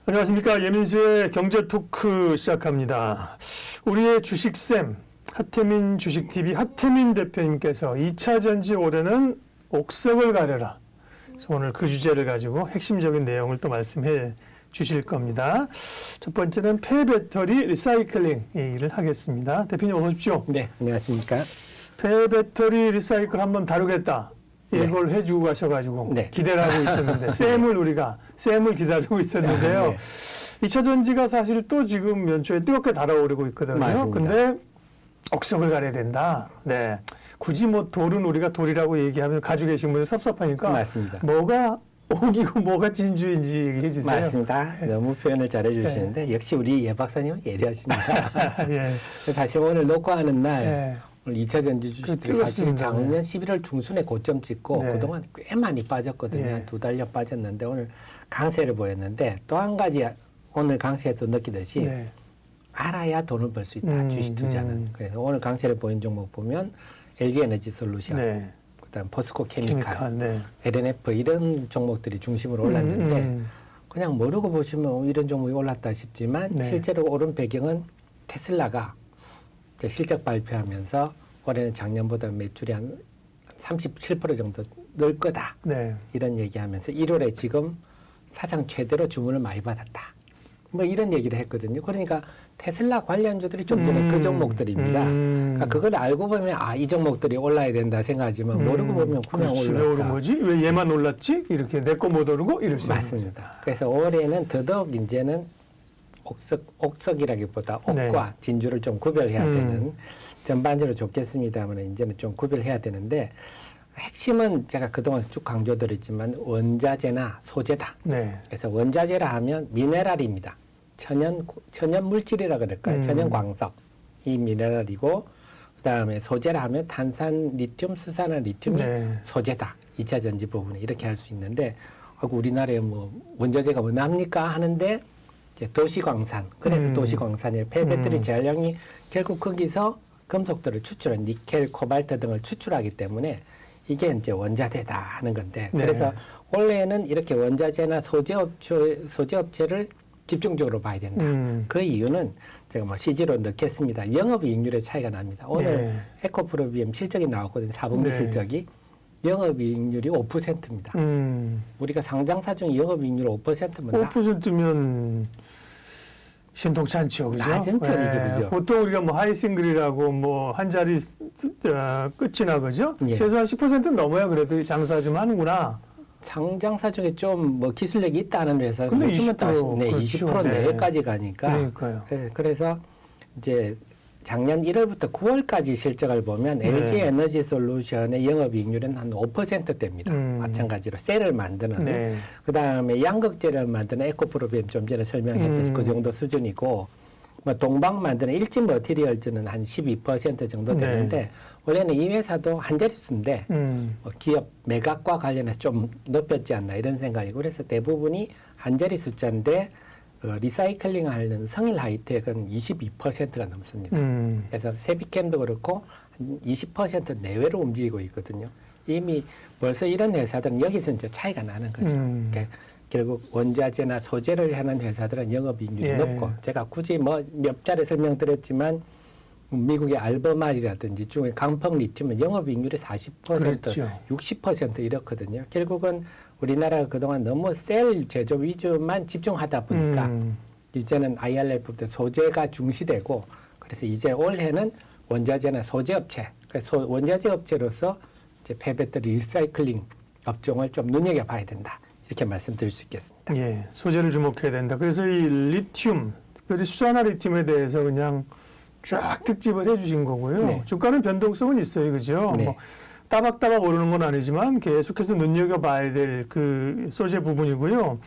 안녕하십니까. 예민수의 경제 토크 시작합니다. 우리의 주식쌤 하태민 주식TV 하태민 대표님께서 2차 전지 올해는 옥석을 가려라. 그래서 오늘 그 주제를 가지고 핵심적인 내용을 또 말씀해 주실 겁니다. 첫 번째는 폐배터리 리사이클링 얘기를 하겠습니다. 대표님 어서 오십시오. 네, 안녕하십니까. 폐배터리 리사이클 한번 다루겠다. 이걸 해주고 가셔가지고 기대를 하고 있었는데 쌤을 기다리고 있었는데요. 2차 전지가 사실 또 지금 연초에 뜨겁게 달아오르고 있거든요. 맞습니다. 근데 옥석을 가려야 된다. 네. 굳이 뭐 돌은 우리가 돌이라고 얘기하면 가지고 계신 분들 섭섭하니까 맞습니다. 뭐가 옥이고 뭐가 진주인지 얘기해 주세요. 맞습니다. 너무 표현을 잘해 주시는데 역시 우리 예 박사님은 예리하십니다. 예. 사실 오늘 녹화하는 날 오늘 2차 전지 주식들이 사실 뜨겁습니다. 작년 11월 중순에 고점 찍고 그동안 꽤 많이 빠졌거든요. 한 2달여 빠졌는데 오늘 강세를 보였는데 또 한 가지 오늘 강세에도 느끼듯이 알아야 돈을 벌 수 있다. 주식 투자는. 그래서 오늘 강세를 보인 종목 보면 LG에너지 솔루션, 그다음 포스코 케미칼, LNF 이런 종목들이 중심으로 올랐는데 그냥 모르고 보시면 이런 종목이 올랐다 싶지만 실제로 오른 배경은 테슬라가 실적 발표하면서 올해는 작년보다 매출이 한 37% 정도 늘 거다. 이런 얘기하면서 1월에 지금 사상 최대로 주문을 많이 받았다. 뭐 이런 얘기를 했거든요. 그러니까 테슬라 관련주들이 좀 전에 그 종목들입니다. 그러니까 그걸 알고 보면 이 종목들이 올라야 된다 생각하지만 모르고 보면 그냥 올랐다. 왜 오른 거지? 왜 얘만 올랐지? 이렇게 내 거 못 오르고 이럴 수 있는 맞습니다. 그래서 올해는 더더욱 이제는 옥석이라기보다 옥과 진주를 좀 구별해야 되는 전반적으로 좋겠습니다만 이제는 좀 구별해야 되는데 핵심은 제가 그동안 쭉 강조드렸지만 원자재나 소재다. 그래서 원자재라 하면 미네랄입니다. 천연 물질이라 그럴까요? 천연 광석. 이 미네랄이고 그다음에 소재라 하면 탄산, 리튬, 수산화 리튬이 소재다. 2차 전지 부분에 이렇게 할 수 있는데 우리나라에 뭐 원자재가 원합니까 하는데 이제 도시광산. 그래서 도시광산의 폐배터리 제한량이 결국 거기서 금속들을 추출한 니켈, 코발트 등을 추출하기 때문에 이게 이제 원자재다 하는 건데 그래서 원래는 이렇게 원자재나 소재업체를 집중적으로 봐야 된다. 그 이유는 제가 뭐 CG로 넣겠습니다. 영업이익률의 차이가 납니다. 오늘 에코프로비엠 실적이 나왔거든요. 4분기 실적이. 영업이익률이 5%입니다. 우리가 상장사 중에 영업이익률 5%면 5%면 심통치 않죠, 그죠? 낮은 편이죠, 그죠? 보통 우리가 뭐 하이싱글이라고 뭐 한 자리 끝이나 그죠? 최소한 10% 넘어야 그래도 장사 좀 하는구나. 상장사 중에 좀 뭐 기술력이 있다는 회사는 근데 20%, 그렇죠. 20% 내외까지 가니까. 그러니까요. 그래서 이제 작년 1월부터 9월까지 실적을 보면 LG 에너지 솔루션의 영업이익률은 한 5%대입니다. 마찬가지로 셀을 만드는 그다음에 양극재를 만드는 에코프로비엠 좀 전에 설명했듯이 그 정도 수준이고 뭐 동방 만드는 일진 머티리얼즈는 한 12% 정도 되는데 원래는 이 회사도 한 자릿수인데 뭐 기업 매각과 관련해서 좀 높였지 않나 이런 생각이고 그래서 대부분이 한 자릿 숫자인데 리사이클링 하는 성일 하이텍은 22%가 넘습니다. 그래서 세비캠도 그렇고 한 20% 내외로 움직이고 있거든요. 이미 벌써 이런 회사들은 여기서 이제 차이가 나는 거죠. 그러니까 결국 원자재나 소재를 하는 회사들은 영업이익률이 높고 제가 굳이 뭐 몇 차례 설명드렸지만 미국의 알버말이라든지 중국의 강펑 리튬은 영업이익률이 40%, 그렇죠. 60% 이렇거든요. 결국은 우리나라가 그동안 너무 셀 제조 위주만 집중하다 보니까 이제는 IRF부터 소재가 중시되고 그래서 이제 올해는 원자재나 소재업체, 그래서 원자재 업체로서 이제 폐배터리 리사이클링 업종을 좀 눈여겨봐야 된다. 이렇게 말씀드릴 수 있겠습니다. 소재를 주목해야 된다. 그래서 이 리튬, 그래서 수산화 리튬에 대해서 그냥 쫙 특집을 해주신 거고요. 주가는 변동성은 있어요, 그죠? 뭐 따박따박 오르는 건 아니지만 계속해서 눈여겨봐야 될 그 소재 부분이고요.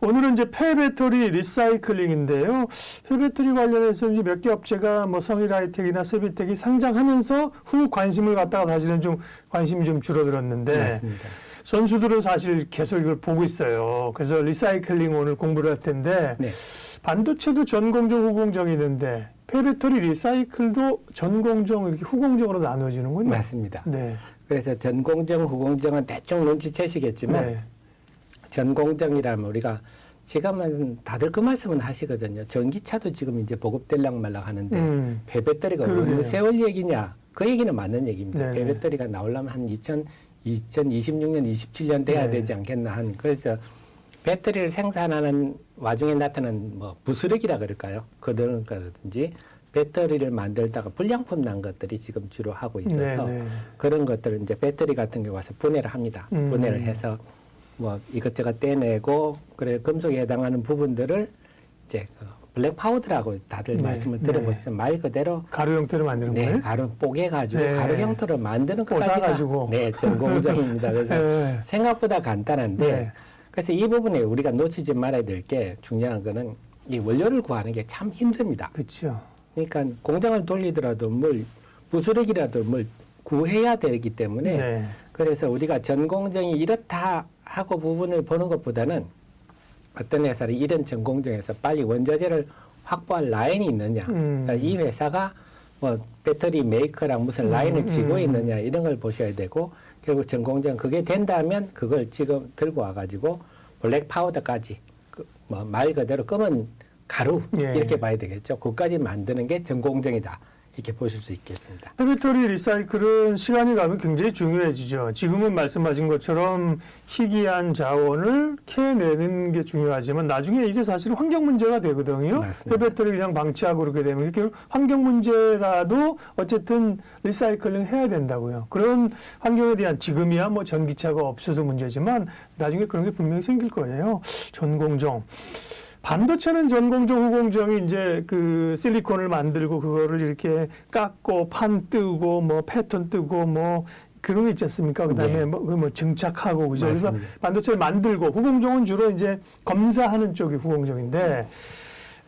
오늘은 이제 폐배터리 리사이클링인데요. 폐배터리 관련해서 이제 몇 개 업체가 뭐 성일하이텍이나 세비텍이 상장하면서 후 관심을 갖다가 사실은 좀 관심이 좀 줄어들었는데 맞습니다. 선수들은 사실 계속 이걸 보고 있어요. 그래서 리사이클링 오늘 공부를 할 텐데 반도체도 전공정, 후공정이 있는데 폐배터리 리사이클도 전공정 이렇게 후공정으로 나눠지는군요. 맞습니다. 그래서 전공정, 후공정은 대충 눈치채시겠지만 전공정이라면 우리가 지금은 다들 그 말씀은 하시거든요. 전기차도 지금 이제 보급될랑 말랑 하는데 폐배터리가 어느 세월 얘기냐? 그 얘기는 맞는 얘기입니다. 네네. 폐배터리가 나오려면 한 2026년, 27년 돼야 네. 되지 않겠나 한. 그래서 배터리를 생산하는 와중에 나타난 뭐 부스러기라 그럴까요? 그런 거라든지 배터리를 만들다가 불량품 난 것들이 지금 주로 하고 있어서 네네. 그런 것들을 이제 배터리 같은 경우 와서 분해를 합니다. 분해를 해서 뭐 이것저것 떼내고 그래 금속에 해당하는 부분들을 이제 그 블랙 파우더라고 다들 말씀을 들어보시면 말 그대로 가루 형태로 만드는 네, 거예요? 가루 뽀개가지고 네. 가루 형태로 만드는 것까지가 꽂아가지고. 네, 전공정입니다. 그래서 네. 생각보다 간단한데 네. 그래서 이 부분에 우리가 놓치지 말아야 될 게 중요한 거는 이 원료를 구하는 게 참 힘듭니다. 그렇죠. 그러니까 공장을 돌리더라도 뭘 부스러기라도 뭘 구해야 되기 때문에 네. 그래서 우리가 전 공정이 이렇다 하고 부분을 보는 것보다는 어떤 회사는 이런 전 공정에서 빨리 원자재를 확보할 라인이 있느냐, 그러니까 이 회사가 뭐 배터리 메이커랑 무슨 라인을 쥐고 있느냐 이런 걸 보셔야 되고 결국 전 공정 그게 된다면 그걸 지금 들고 와가지고 블랙 파우더까지 뭐 말 그대로 검은 가루 예. 이렇게 봐야 되겠죠. 그까지 만드는 게 전 공정이다. 이렇게 보실 수 있겠습니다. 폐배터리 리사이클은 시간이 가면 굉장히 중요해지죠. 지금은 말씀하신 것처럼 희귀한 자원을 캐내는 게 중요하지만 나중에 이게 사실 환경 문제가 되거든요. 맞습니다. 폐배터리 그냥 방치하고 그렇게 되면 결국 환경 문제라도 어쨌든 리사이클링 해야 된다고요. 그런 환경에 대한 지금이야 뭐 전기차가 없어서 문제지만 나중에 그런 게 분명히 생길 거예요. 전공정. 반도체는 전공정, 후공정이 이제 그 실리콘을 만들고 그거를 이렇게 깎고 판 뜨고 뭐 패턴 뜨고 뭐 그런 거 있지 않습니까? 그다음에 네. 뭐 증착하고 그죠? 그래서 맞습니다. 반도체를 만들고 후공정은 주로 이제 검사하는 쪽이 후공정인데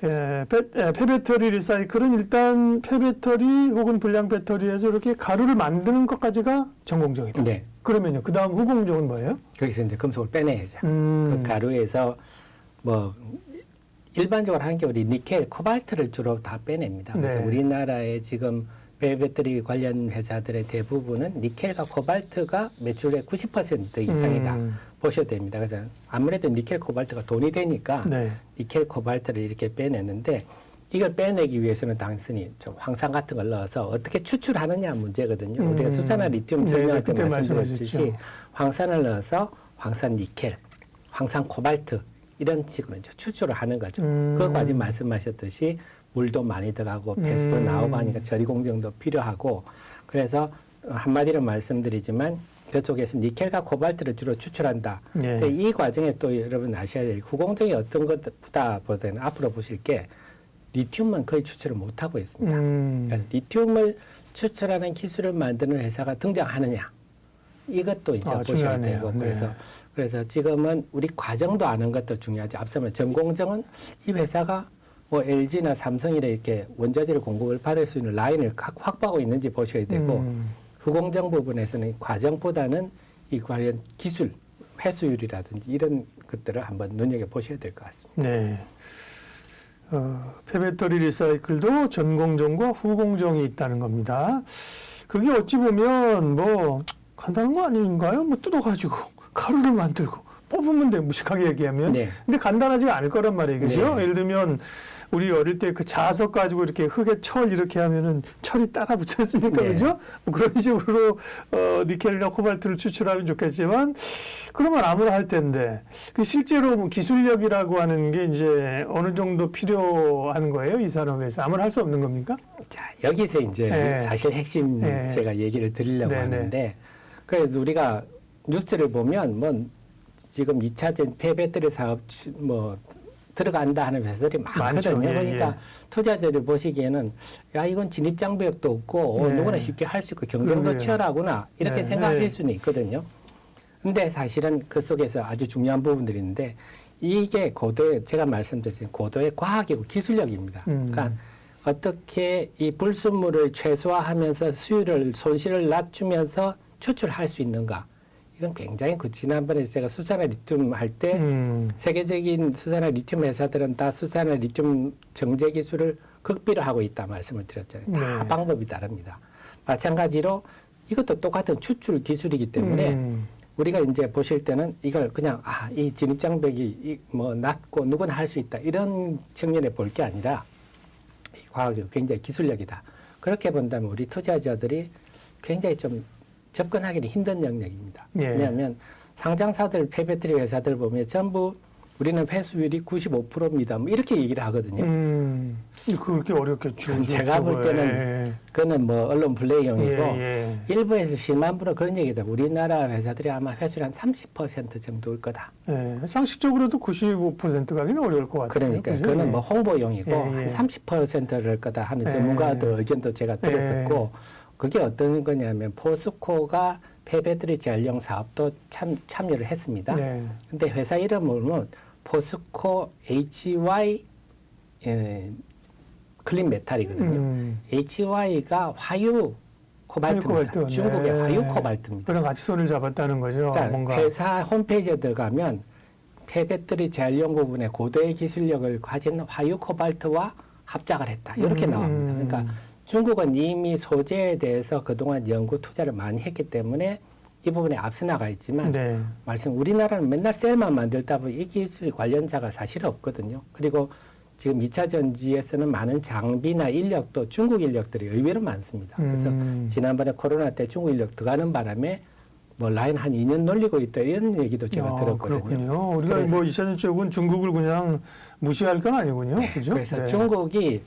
폐배터리 리사이클은 일단 폐배터리 혹은 불량 배터리에서 이렇게 가루를 만드는 것까지가 전공정이다. 네. 그러면요. 그다음 후공정은 뭐예요? 거기서 이제 금속을 빼내야죠. 그 가루에서 뭐 일반적으로 하는 게 우리 니켈, 코발트를 주로 다 빼냅니다. 그래서 네. 우리나라의 지금 배터리 관련 회사들의 대부분은 니켈과 코발트가 매출의 90% 이상이다 보셔도 됩니다. 그래서 아무래도 니켈, 코발트가 돈이 되니까 네. 니켈, 코발트를 이렇게 빼내는데 이걸 빼내기 위해서는 단순히 좀 황산 같은 걸 넣어서 어떻게 추출하느냐 문제거든요. 우리가 수산화 리튬 설명할 때 그때 말씀드렸듯이 말씀하셨죠. 황산을 넣어서 황산 니켈, 황산 코발트 이런 식으로 이제 추출을 하는 거죠. 그거까지 말씀하셨듯이 물도 많이 들어가고 폐수도 나오고 하니까 처리 공정도 필요하고 그래서 한마디로 말씀드리지만 그 속에서 니켈과 코발트를 주로 추출한다. 예. 근데 이 과정에 또 여러분 아셔야 될 후공정이 어떤 것보다는 앞으로 보실 게 리튬만 거의 추출을 못 하고 있습니다. 그러니까 리튬을 추출하는 기술을 만드는 회사가 등장하느냐 이것도 이제 보셔야 중요하네요. 되고 네. 그래서 지금은 우리 과정도 아는 것도 중요하죠. 앞서면 전공정은 이 회사가 뭐 LG나 삼성이나 이렇게 원자재를 공급을 받을 수 있는 라인을 확보하고 있는지 보셔야 되고 후공정 부분에서는 과정보다는 이 관련 기술, 회수율이라든지 이런 것들을 한번 눈여겨보셔야 될 것 같습니다. 네. 폐배터리 리사이클도 전공정과 후공정이 있다는 겁니다. 그게 어찌 보면 뭐 간단한 거 아닌가요? 뭐 뜯어가지고 가루를 만들고 뽑으면 돼, 무식하게 얘기하면. 네. 근데 간단하지가 않을 거란 말이에요. 그죠? 네. 예를 들면 우리 어릴 때 그 자석 가지고 이렇게 흙에 철 이렇게 하면은 철이 따라 붙어 있습니까? 네. 그죠? 뭐 그런 식으로 니켈이나 코발트를 추출하면 좋겠지만 그러면 아무나 할 텐데 그 실제로 뭐 기술력이라고 하는 게 이제 어느 정도 필요한 거예요? 이 산업에서 아무나 할 수 없는 겁니까? 자, 여기서 이제 네. 사실 핵심 네. 제가 얘기를 드리려고 네, 하는데 그래서 우리가 뉴스를 보면 뭐 지금 2차전 폐배터리 사업 뭐 들어간다 하는 회사들이 많거든요. 많죠. 예, 그러니까 예. 투자자들 보시기에는 야 이건 진입 장벽도 없고 네. 누구나 쉽게 할 수 있고 경쟁도 그러게요. 치열하구나 이렇게 네, 생각하실 네. 수는 있거든요. 근데 사실은 그 속에서 아주 중요한 부분들이 있는데 이게 고도의 제가 말씀드린 고도의 과학이고 기술력입니다. 그러니까 어떻게 이 불순물을 최소화하면서 수율을 손실을 낮추면서 추출할 수 있는가? 이건 굉장히 지난번에 제가 수산화 리튬 할 때 세계적인 수산화 리튬 회사들은 다 수산화 리튬 정제 기술을 극비로 하고 있다 말씀을 드렸잖아요. 다 방법이 다릅니다. 마찬가지로 이것도 똑같은 추출 기술이기 때문에 우리가 이제 보실 때는 이걸 그냥 이 진입장벽이 뭐 낮고 누구나 할 수 있다 이런 측면에 볼 게 아니라 이 과학이 굉장히 기술력이다. 그렇게 본다면 우리 투자자들이 굉장히 좀 접근하기는 힘든 영역입니다. 예. 왜냐하면 상장사들, 폐배터리 회사들 보면 전부 우리는 회수율이 95%입니다. 뭐 이렇게 얘기를 하거든요. 그렇게 어렵겠죠. 제가 볼 때는 그거는 뭐 언론 플레이용이고 일부에서 심한부로 그런 얘기다. 우리나라 회사들이 아마 회수율 한 30% 정도일 거다. 상식적으로도 95% 가기는 어려울 것 같아요. 그러니까 그죠? 그거는 뭐 홍보용이고 한 30%를 거다 하는 전문가들 의견도 제가 들었었고 그게 어떤 거냐면 포스코가 폐배터리 재활용 사업도 참여를 했습니다. 근데 회사 이름은 포스코 HY 클린 메탈이거든요. HY가 화유 코발트입니다. 중국의 화유 코발트입니다. 그랑 같이 손을 잡았다는 거죠. 그러니까 뭔가. 회사 홈페이지에 들어가면 폐배터리 재활용 부분에 고도의 기술력을 가진 화유 코발트와 합작을 했다. 이렇게 나옵니다. 그러니까 중국은 이미 소재에 대해서 그동안 연구 투자를 많이 했기 때문에 이 부분에 앞서 나가 있지만 우리나라는 맨날 셀만 만들다 보니 이 기술 관련자가 사실 없거든요. 그리고 지금 2차 전지에서는 많은 장비나 인력도 중국 인력들이 의외로 많습니다. 그래서 지난번에 코로나 때 중국 인력 들어가는 바람에 뭐 라인 한 2년 놀리고 있다 이런 얘기도 제가 들었거든요. 그렇군요. 우리가 뭐 2차 전지 쪽은 중국을 그냥 무시할 건 아니군요. 그죠? 그래서 중국이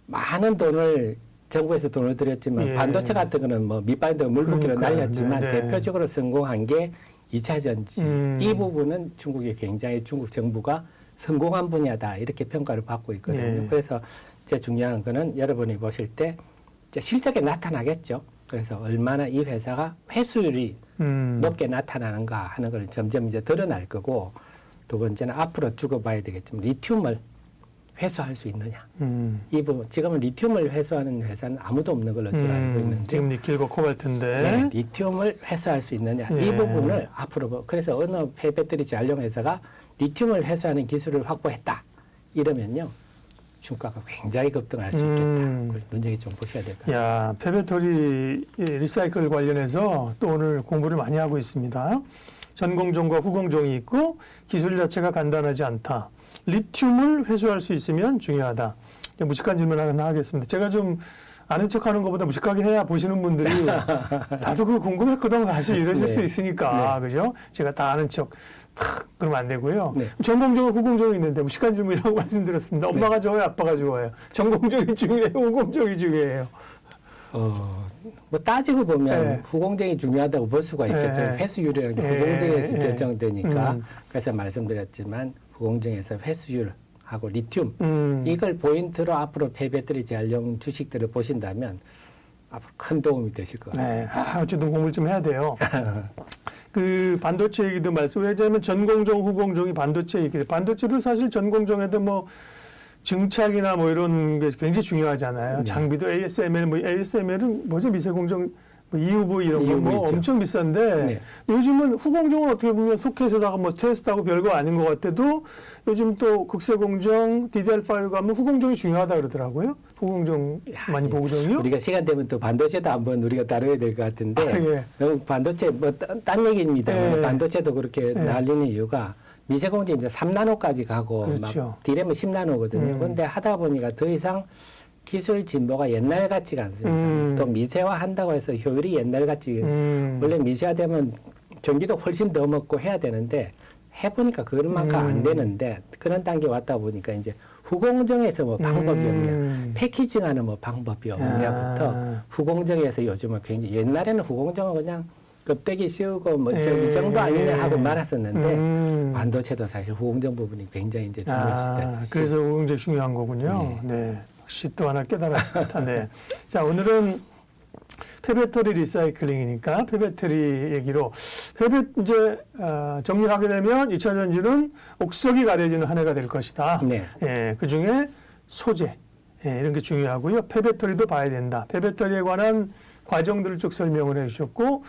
많은 돈을 정부에서 돈을 들였지만 반도체 같은 거는 뭐 밑반도 물붓기로 날렸지만 대표적으로 성공한 게 2차 전지. 이 부분은 중국이 굉장히 중국 정부가 성공한 분야다 이렇게 평가를 받고 있거든요. 그래서 제일 중요한 거는 여러분이 보실 때 실적에 나타나겠죠. 그래서 얼마나 이 회사가 회수율이 높게 나타나는가 하는 걸 점점 이제 드러날 거고 두 번째는 앞으로 두고 봐야 되겠지만 리튬을 회수할 수 있느냐. 이 부분 지금은 리튬을 회수하는 회사는 아무도 없는 걸로 제가 알고 있는데 지금 니켈과 코발트인데 네, 리튬을 회수할 수 있느냐. 이 부분을 앞으로 그래서 어느 폐배터리 재활용 회사가 리튬을 회수하는 기술을 확보했다. 이러면요. 주가가 굉장히 급등할 수 있겠다. 그걸 눈여겨 좀 보셔야 될 것 같습니다. 폐배터리 리사이클 관련해서 또 오늘 공부를 많이 하고 있습니다. 전공정과 후공정이 있고 기술 자체가 간단하지 않다. 리튬을 회수할 수 있으면 중요하다. 무식한 질문 하나 하겠습니다. 제가 좀 아는 척하는 것보다 무식하게 해야 보시는 분들이 나도 그거 궁금했거든 사실 이러실 수 있으니까 그죠? 제가 다 아는 척 그러면 안 되고요. 전공적으로 후공적이 있는데 무식한 질문이라고 말씀드렸습니다. 엄마가 좋아요, 아빠가 좋아요. 전공적이 중요해요, 후공적이 중요해요. 뭐 따지고 보면 후공정이 중요하다고 볼 수가 있겠죠. 회수율이라는 게 후공정에서 결정되니까 그래서 말씀드렸지만 후공정에서 회수율하고 리튬 이걸 포인트로 앞으로 폐배터리 재활용 주식들을 보신다면 앞으로 큰 도움이 되실 것 같습니다. 어쨌든 공부를 좀 해야 돼요. 그 반도체 얘기도 말씀하자면 전공정, 후공정이 반도체 얘기. 반도체도 사실 전공정에도 뭐 증착이나 뭐 이런 게 굉장히 중요하잖아요. 장비도 ASML은 뭐죠? 미세공정, 뭐 EUV 이런 거 뭐 엄청 비싼데 요즘은 후공정은 어떻게 보면 소켓에다가 뭐 테스트하고 별거 아닌 것 같아도 요즘 또 극세공정, DDR5 가면 후공정이 중요하다 그러더라고요. 후공정 많이 보거든요. 우리가 시간 되면 또 반도체도 한번 우리가 다뤄야 될 것 같은데 너무 반도체 뭐 딴 얘기입니다. 반도체도 그렇게 날리는 이유가 미세공정 이제 3나노까지 가고 막 디램은 10나노거든요. 그런데 하다 보니까 더 이상 기술 진보가 옛날 같지가 않습니다. 또 미세화 한다고 해서 효율이 옛날 같지. 원래 미세화되면 전기도 훨씬 더 먹고 해야 되는데 해보니까 그것만큼 안 되는데 그런 단계 왔다 보니까 이제 후공정에서 뭐 방법이 없냐, 패키징하는 뭐 방법이 없냐부터 후공정에서 요즘은 굉장히 옛날에는 후공정은 그냥 껍데기 씌우고 뭐 이 정도 아니냐 하고 말았었는데 반도체도 사실 후공정 부분이 굉장히 이제 중요시다. 그래서 후공정 중요한 거군요. 역시 또 하나 깨달았습니다. 자, 오늘은 폐배터리 리사이클링이니까 폐배터리 얘기로 이제 정리를 하게 되면 2차 전지는 옥석이 가려지는 한 해가 될 것이다. 그 중에 소재 이런 게 중요하고요. 폐배터리도 봐야 된다. 폐배터리에 관한 과정들을 쭉 설명을 해주셨고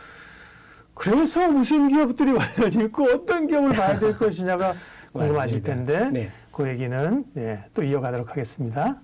그래서 무슨 기업들이 관련이 있고 어떤 기업을 봐야 될 것이냐가 궁금하실 텐데 그 얘기는 또 이어가도록 하겠습니다.